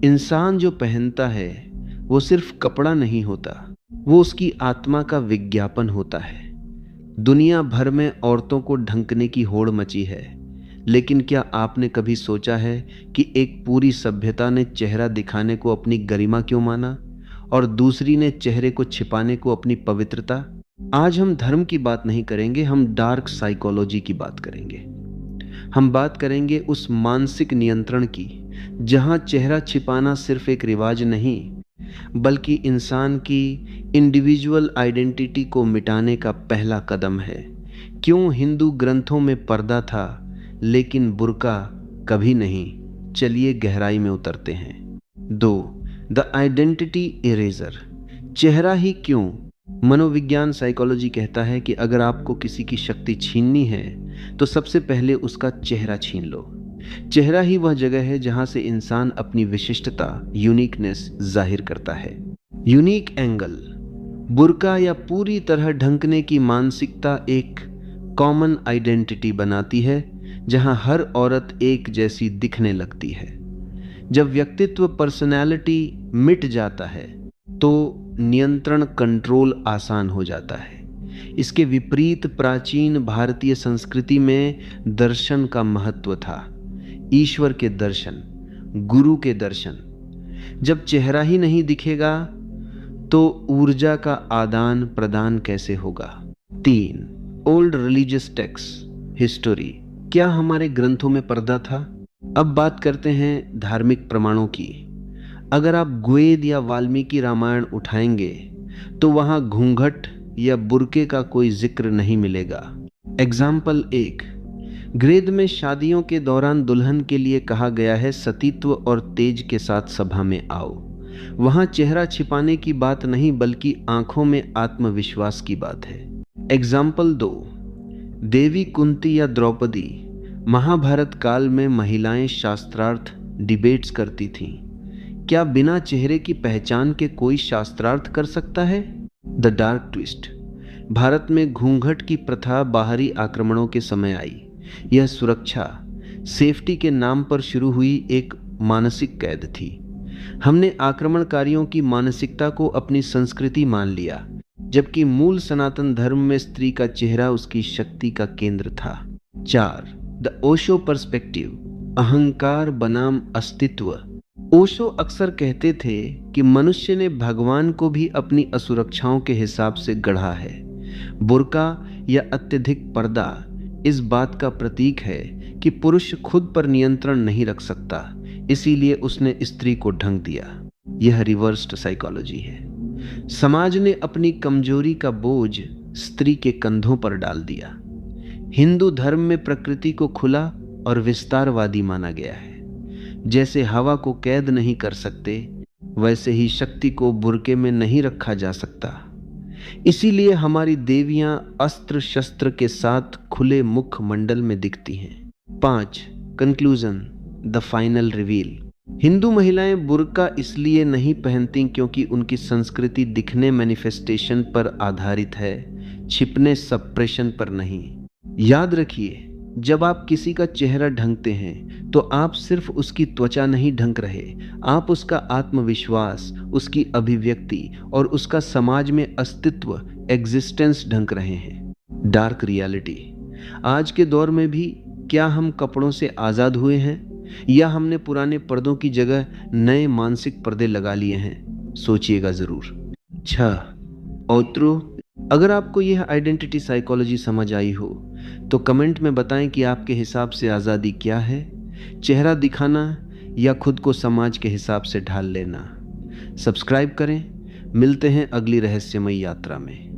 इंसान जो पहनता है वो सिर्फ कपड़ा नहीं होता, वो उसकी आत्मा का विज्ञापन होता है। दुनिया भर में औरतों को ढंकने की होड़ मची है, लेकिन क्या आपने कभी सोचा है कि एक पूरी सभ्यता ने चेहरा दिखाने को अपनी गरिमा क्यों माना और दूसरी ने चेहरे को छिपाने को अपनी पवित्रता? आज हम धर्म की बात नहीं करेंगे, हम डार्क साइकोलॉजी की बात करेंगे। हम बात करेंगे उस मानसिक नियंत्रण की जहां चेहरा छिपाना सिर्फ एक रिवाज नहीं, बल्कि इंसान की इंडिविजुअल आइडेंटिटी को मिटाने का पहला कदम है। क्यों हिंदू ग्रंथों में पर्दा था लेकिन बुर्का कभी नहीं? चलिए गहराई में उतरते हैं। 2. The identity eraser. चेहरा ही क्यों? मनोविज्ञान साइकोलॉजी कहता है कि अगर आपको किसी की शक्ति छीननी है तो सबसे पहले उसका चेहरा छीन लो। चेहरा ही वह जगह है जहां से इंसान अपनी विशिष्टता, यूनिकनेस जाहिर करता है। Unique angle. बुर्का या पूरी तरह ढंकने की मानसिकता एक कॉमन आइडेंटिटी बनाती है जहां हर औरत एक जैसी दिखने लगती है। जब व्यक्तित्व, पर्सनैलिटी मिट जाता है तो नियंत्रण, कंट्रोल आसान हो जाता है। इसके विपरीत प्राचीन भारतीय संस्कृति में दर्शन का महत्व था। ईश्वर के दर्शन, गुरु के दर्शन। जब चेहरा ही नहीं दिखेगा तो ऊर्जा का आदान प्रदान कैसे होगा? 3. Old religious text history. क्या हमारे ग्रंथों में पर्दा था? अब बात करते हैं धार्मिक प्रमाणों की। अगर आप ग्वेद या वाल्मीकि रामायण उठाएंगे तो वहां घूंघट या बुर्के का कोई जिक्र नहीं मिलेगा। एग्जाम्पल 1. ग्वेद में शादियों के दौरान दुल्हन के लिए कहा गया है सतीत्व और तेज के साथ सभा में आओ। वहां चेहरा छिपाने की बात नहीं बल्कि आंखों में आत्मविश्वास की बात है। एग्जाम्पल 2. देवी कुंती या द्रौपदी। महाभारत काल में महिलाएं शास्त्रार्थ डिबेट्स करती थीं। क्या बिना चेहरे की पहचान के कोई शास्त्रार्थ कर सकता है? The dark twist. भारत में घूंघट की प्रथा बाहरी आक्रमणों के समय आई। यह सुरक्षा, सेफ्टी के नाम पर शुरू हुई एक मानसिक कैद थी। हमने आक्रमणकारियों की मानसिकता को अपनी संस्कृति मान लिया, जबकि मूल सनातन धर्म में स्त्री का चेहरा उसकी शक्ति का केंद्र था। 4. The Osho perspective. अहंकार बनाम अस्तित्व। ओशो अक्सर कहते थे कि मनुष्य ने भगवान को भी अपनी असुरक्षाओं के हिसाब से गढ़ा है। बुर्का या अत्यधिक पर्दा इस बात का प्रतीक है कि पुरुष खुद पर नियंत्रण नहीं रख सकता, इसीलिए उसने स्त्री को ढंक दिया। यह रिवर्स्ड साइकोलॉजी है। समाज ने अपनी कमजोरी का बोझ स्त्री के कंधों पर डाल दिया। हिंदू धर्म में प्रकृति को खुला और विस्तारवादी माना गया है। जैसे हवा को कैद नहीं कर सकते, वैसे ही शक्ति को बुर्के में नहीं रखा जा सकता। इसीलिए हमारी देवियां अस्त्र शस्त्र के साथ खुले मुख मंडल में दिखती हैं। 5. Conclusion, the final reveal. Hindu महिलाएं बुर्का इसलिए नहीं पहनती क्योंकि उनकी संस्कृति दिखने, मैनिफेस्टेशन पर आधारित है, छिपने, सप्रेशन पर नहीं। याद रखिए, जब आप किसी का चेहरा ढंकते हैं तो आप सिर्फ उसकी त्वचा नहीं ढंक रहे, आप उसका आत्मविश्वास, उसकी अभिव्यक्ति और उसका समाज में अस्तित्व, एग्जिस्टेंस ढंक रहे हैं। Dark reality. आज के दौर में भी क्या हम कपड़ों से आज़ाद हुए हैं या हमने पुराने पर्दों की जगह नए मानसिक पर्दे लगा लिए हैं? सोचिएगा ज़रूर। 6. औत्रो। अगर आपको यह आइडेंटिटी साइकोलॉजी समझ आई हो तो कमेंट में बताएं कि आपके हिसाब से आज़ादी क्या है, चेहरा दिखाना या खुद को समाज के हिसाब से ढाल लेना। सब्सक्राइब करें। मिलते हैं अगली रहस्यमयी यात्रा में।